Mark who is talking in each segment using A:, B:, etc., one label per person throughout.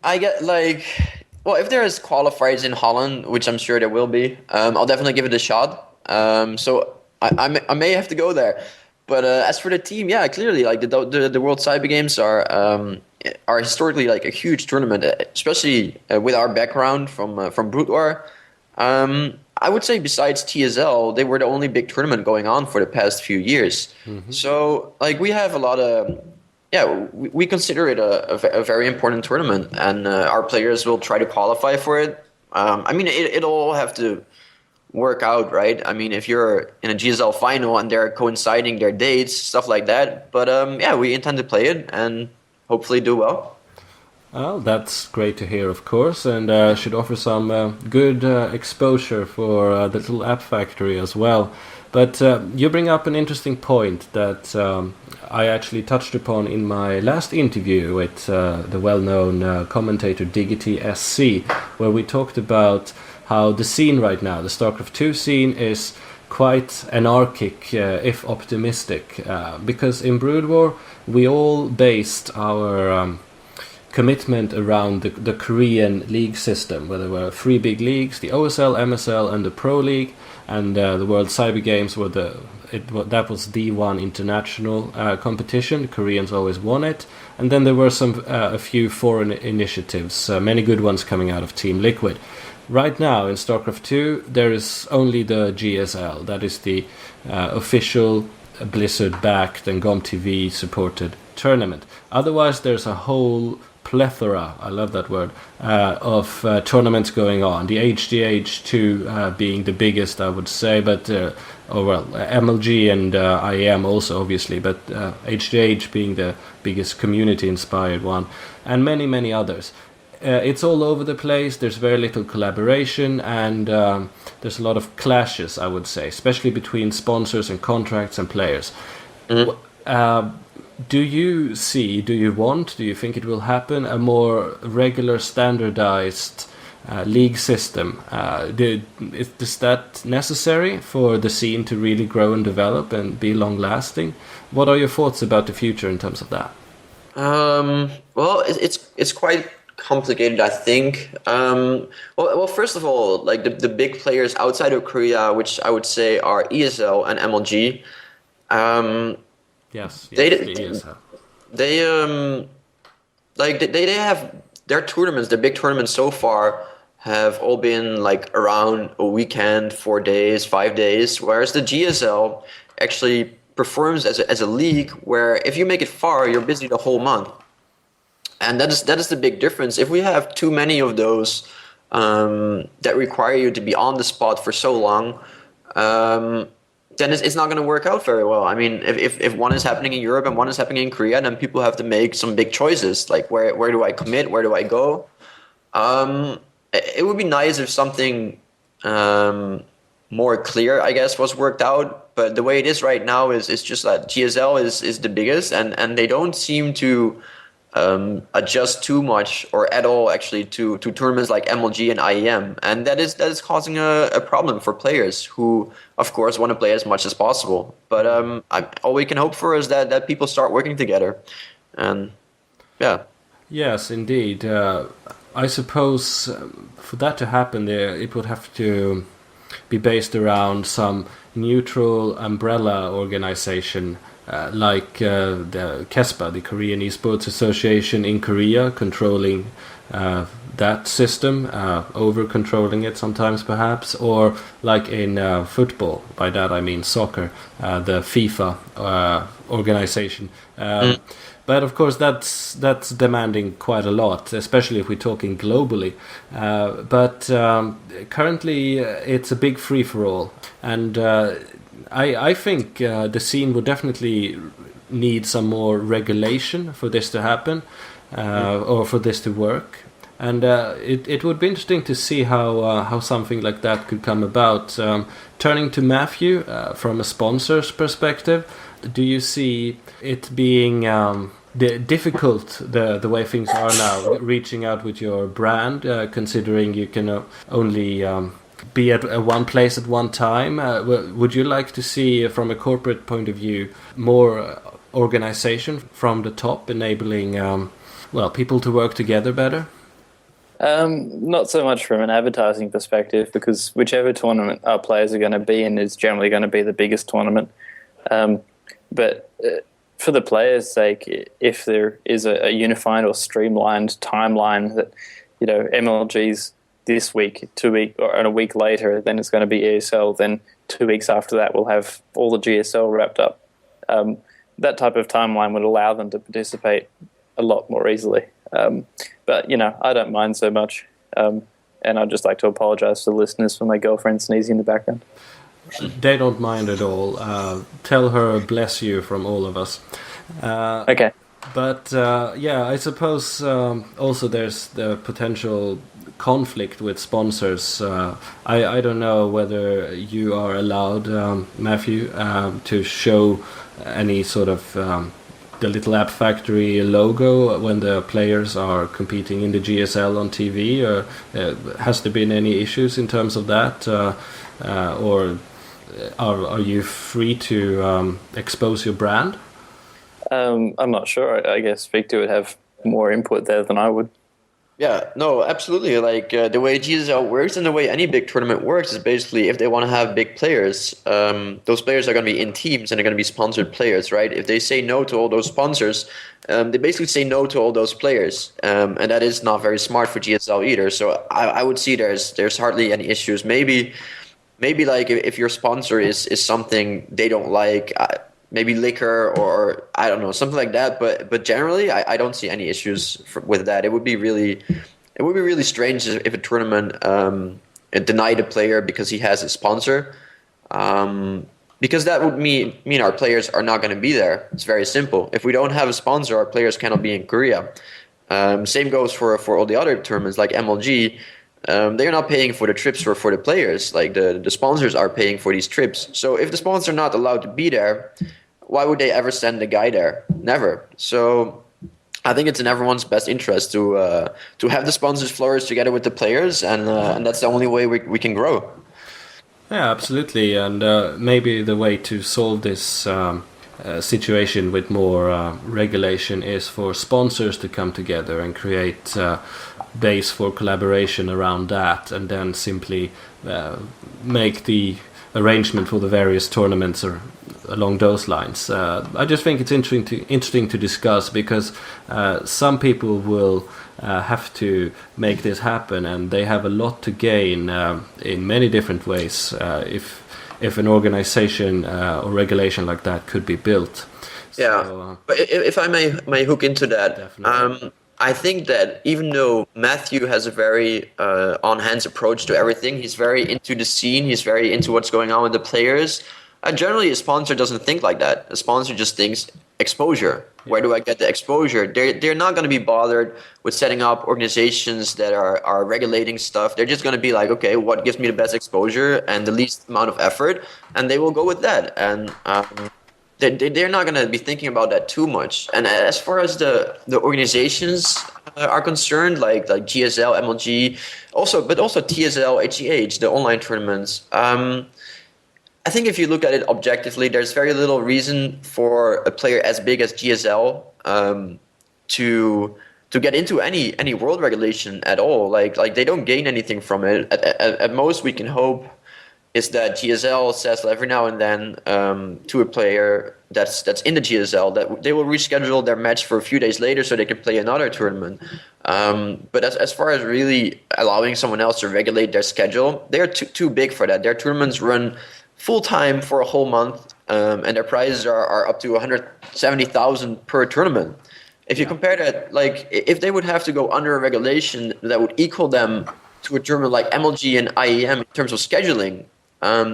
A: I get like, well, if there is qualifiers in Holland, which I'm sure there will be, I'll definitely give it a shot. So I may have to go there. But as for the team, yeah, clearly, like the World Cyber Games are historically like a huge tournament, especially with our background from Brood War. I would say besides TSL, they were the only big tournament going on for the past few years.
B: Hmm.
A: So like we have a lot of yeah, we consider it a very important tournament, and our players will try to qualify for it. I mean, it'll all have to work out, right? I mean, if you're in a GSL final and they're coinciding their dates, stuff like that. But yeah, we intend to play it and hopefully do well.
B: Well, that's great to hear, of course, and should offer some good exposure for the little app factory as well. But you bring up an interesting point that I actually touched upon in my last interview with the well-known commentator Diggity SC, where we talked about how the scene right now, the StarCraft 2 scene, is quite anarchic, if optimistic, because in Brood War we all based our commitment around the Korean league system, where there were three big leagues: the OSL, MSL, and the Pro League, and the World Cyber Games were that was the one international competition. The Koreans always won it, and then there were a few foreign initiatives, many good ones coming out of Team Liquid. Right now in StarCraft 2, there is only the GSL, that is the official Blizzard-backed and GOMTV supported tournament. Otherwise, there's a whole plethora, I love that word, of tournaments going on. The HDH2 being the biggest, I would say, but MLG and IEM also, obviously, but HDH being the biggest community-inspired one, and many, many others. It's all over the place. There's very little collaboration, and there's a lot of clashes, I would say, especially between sponsors and contracts and players.
A: Mhm.
B: Do you think it will happen, a more regular, standardized league system? Is that necessary for the scene to really grow and develop and be long-lasting? What are your thoughts about the future in terms of that?
A: Well, it's quite complicated, I think. Well, first of all, like the big players outside of Korea, which I would say are ESL and MLG, um,
B: Yes,
A: they
B: yes, the ESL.
A: they like they have their tournaments, their big tournaments so far have all been like around a weekend, 4 days, 5 days, whereas the GSL actually performs as a league where if you make it far, you're busy the whole month. And that is the big difference. If we have too many of those that require you to be on the spot for so long, um, then it's not going to work out very well. I mean, if one is happening in Europe and one is happening in Korea, then people have to make some big choices. Like where do I commit? Where do I go? It would be nice if something um, more clear, I guess, was worked out. But the way it is right now is just that GSL is the biggest, and they don't seem to adjust too much or at all actually to tournaments like MLG and IEM, and that is causing a problem for players who, of course, want to play as much as possible. But all we can hope for is that people start working together, and yeah.
B: Yes, indeed. I suppose for that to happen, it would have to be based around some neutral umbrella organization, like the KESPA, the Korean Esports Association in Korea, controlling that system, over controlling it sometimes perhaps, or like in football, by that I mean soccer, the FIFA organization. But of course, that's demanding quite a lot, especially if we're talking globally. But currently, it's a big free for all, and I think the scene would definitely need some more regulation for this to happen, or for this to work. And it would be interesting to see how something like that could come about. Turning to Mathew, from a sponsor's perspective, do you see it being difficult the way things are now, reaching out with your brand, considering you can only be at one place at one time? Would you like to see, from a corporate point of view, more organization from the top, enabling people to work together better?
C: Not so much from an advertising perspective, because whichever tournament our players are going to be in is generally going to be the biggest tournament. But for the players' sake, if there is a unified or streamlined timeline that, MLG's this week, 2 week, or a week later, then it's going to be ESL, then 2 weeks after that we'll have all the GSL wrapped up. That type of timeline would allow them to participate a lot more easily. But, I don't mind so much. And I'd just like to apologize to the listeners for my girlfriend sneezing in the background.
B: They don't mind at all. Tell her bless you from all of us.
C: Okay.
B: But, I suppose also there's the potential conflict with sponsors. I don't know whether you are allowed, Mathew, to show any sort of the Little App Factory logo when the players are competing in the GSL on TV, or has there been any issues in terms of that, or are you free to expose your brand?
C: I'm not sure. I guess Victor would have more input there than I would.
A: Yeah, no, absolutely. Like the way GSL works and the way any big tournament works is basically if they want to have big players, those players are going to be in teams and they're going to be sponsored players, right? If they say no to all those sponsors, they basically say no to all those players, and that is not very smart for GSL either. So I would see there's hardly any issues. Maybe like if your sponsor is something they don't like. Maybe liquor or I don't know, something like that. But generally, I don't see any issues with that. It would be really strange if a tournament denied a player because he has a sponsor, because that would mean our players are not going to be there. It's very simple. If we don't have a sponsor, our players cannot be in Korea. Same goes for all the other tournaments like MLG. They're not paying for the trips for the players. Like the sponsors are paying for these trips. So if the sponsors are not allowed to be there, why would they ever send a guy there? Never. So I think it's in everyone's best interest to have the sponsors flourish together with the players, and that's the only way we can grow.
B: Yeah, absolutely. And maybe the way to solve this situation with more regulation is for sponsors to come together and create base for collaboration around that, and then simply make the arrangement for the various tournaments or along those lines. I just think it's interesting to discuss, because some people will have to make this happen, and they have a lot to gain in many different ways if an organization or regulation like that could be built.
A: Yeah,
B: so,
A: but if I may hook into that,
B: definitely.
A: I think that even though Mathew has a very on-hands approach to everything, he's very into the scene, he's very into what's going on with the players. Generally, a sponsor doesn't think like that. A sponsor just thinks exposure. Yeah. Where do I get the exposure? They're not going to be bothered with setting up organizations that are regulating stuff. They're just going to be like, okay, what gives me the best exposure and the least amount of effort? And they will go with that. And they're not going to be thinking about that too much. And as far as the organizations are concerned, like GSL, MLG, but also TSL, HEH, the online tournaments, I think if you look at it objectively, there's very little reason for a player as big as GSL to get into any world regulation at all. Like they don't gain anything from it. At most, we can hope is that GSL says every now and then to a player that's in the GSL that they will reschedule their match for a few days later so they can play another tournament. But as far as really allowing someone else to regulate their schedule, they're too big for that. Their tournaments run full time for a whole month, and their prizes are up to 170,000 per tournament. If you compare that, like if they would have to go under a regulation that would equal them to a tournament like MLG and IEM in terms of scheduling,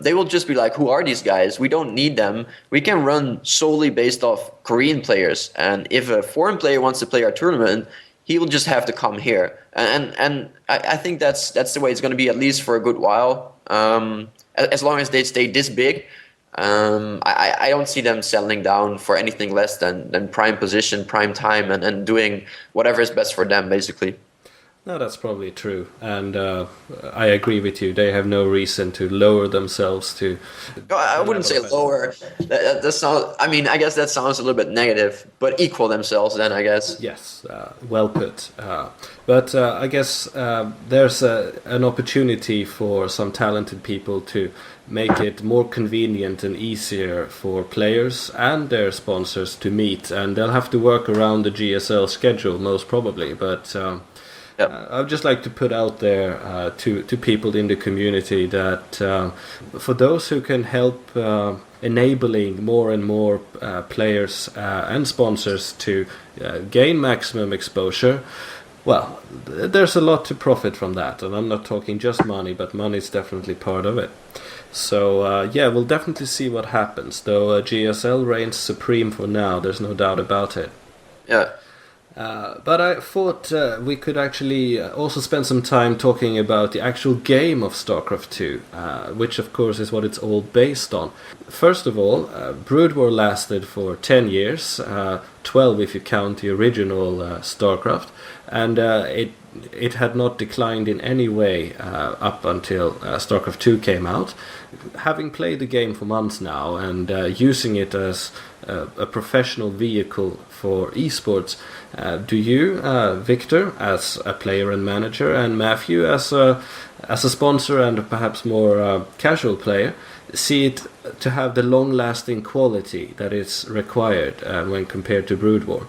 A: they will just be like, who are these guys? We don't need them. We can run solely based off Korean players. And if a foreign player wants to play our tournament, he will just have to come here. And I think that's the way it's going to be, at least for a good while. As long as they stay this big, I don't see them settling down for anything less than prime position, prime time, and doing whatever is best for them, basically.
B: No, that's probably true, and I agree with you. They have no reason to lower themselves to.
A: No, I wouldn't say lower. That sounds. I mean, I guess that sounds a little bit negative, but equal themselves. Then I guess.
B: Yes, well put. But I guess there's an opportunity for some talented people to make it more convenient and easier for players and their sponsors to meet, and they'll have to work around the GSL schedule most probably. But I'd just like to put out there to people in the community that for those who can help enabling more and more players and sponsors to gain maximum exposure, well, there's a lot to profit from that. And I'm not talking just money, but money is definitely part of it. So, we'll definitely see what happens. Though GSL reigns supreme for now, there's no doubt about it.
A: Yeah.
B: But I thought we could actually also spend some time talking about the actual game of StarCraft 2, which of course is what it's all based on. First of all, Brood War lasted for 10 years, 12 if you count the original StarCraft, and it had not declined in any way up until StarCraft 2 came out. Having played the game for months now and using it as a professional vehicle for esports, do you, Victor, as a player and manager, and Mathew as a sponsor and perhaps more casual player, see it to have the long-lasting quality that is required when compared to Brood War?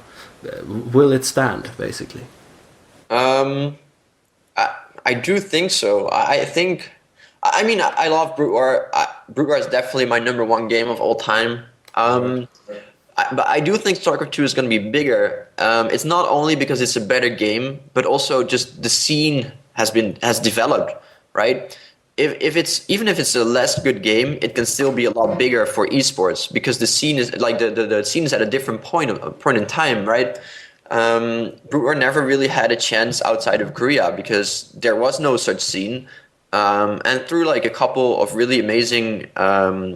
B: Will it stand, basically?
A: I do think so. I mean, I love Brood War. Brood War is definitely my number one game of all time. But I do think StarCraft 2 is going to be bigger. It's not only because it's a better game, but also just the scene has developed, right? Even if it's a less good game, it can still be a lot bigger for esports because the scene is like the scene is at a different point in time, right? Brood War never really had a chance outside of Korea because there was no such scene. And through like a couple of really amazing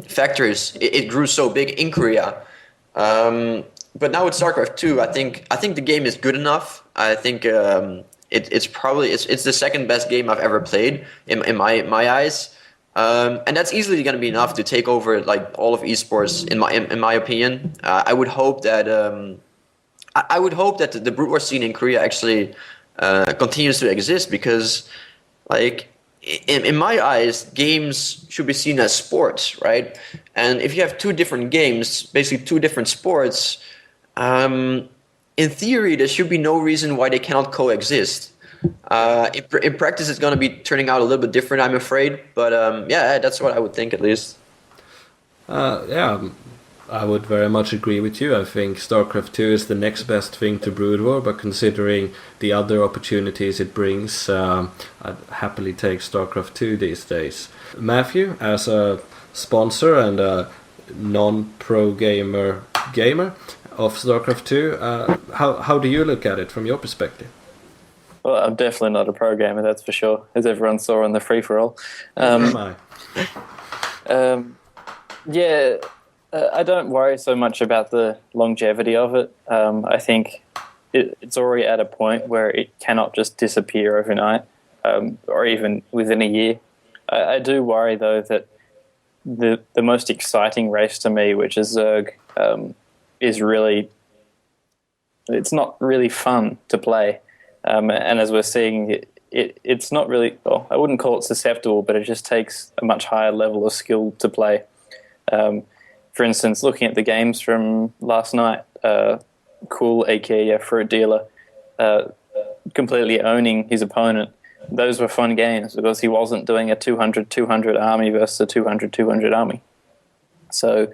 A: factors, it grew so big in Korea. But now with StarCraft 2, I think the game is good enough. I think it's probably the second best game I've ever played in my eyes. And that's easily going to be enough to take over like all of esports in my opinion. I would hope that the Brood War scene in Korea actually continues to exist because like in my eyes, games should be seen as sports, right? And if you have two different games, basically two different sports, in theory, there should be no reason why they cannot coexist. In practice, it's going to be turning out a little bit different, I'm afraid. But that's what I would think at least.
B: I would very much agree with you. I think StarCraft 2 is the next best thing to Brood War, but considering the other opportunities it brings, I'd happily take StarCraft 2 these days. Mathew, as a sponsor and a non-pro gamer of StarCraft 2, how do you look at it from your perspective?
C: Well, I'm definitely not a pro gamer, that's for sure, as everyone saw on the free-for-all. I don't worry so much about the longevity of it. I think it's already at a point where it cannot just disappear overnight, or even within a year. I do worry, though, that the most exciting race to me, which is Zerg, is really... It's not really fun to play. And as we're seeing, it's not really... Well, I wouldn't call it susceptible, but it just takes a much higher level of skill to play. For instance, looking at the games from last night, Cool, aka Fruit Dealer, completely owning his opponent. Those were fun games because he wasn't doing a 200-200 army versus a 200-200 army. So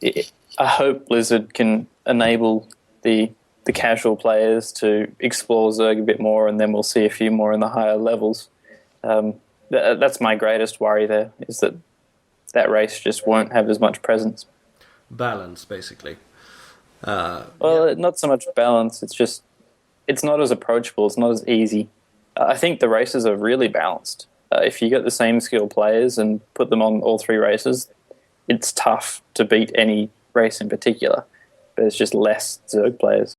C: I hope Blizzard can enable the casual players to explore Zerg a bit more, and then we'll see a few more in the higher levels. That's my greatest worry there, is that race just won't have as much presence.
B: Balance, basically.
C: Not so much balance. It's not as approachable. It's not as easy. I think the races are really balanced. If you get the same skill players and put them on all three races, it's tough to beat any race in particular. But it's just less Zerg players.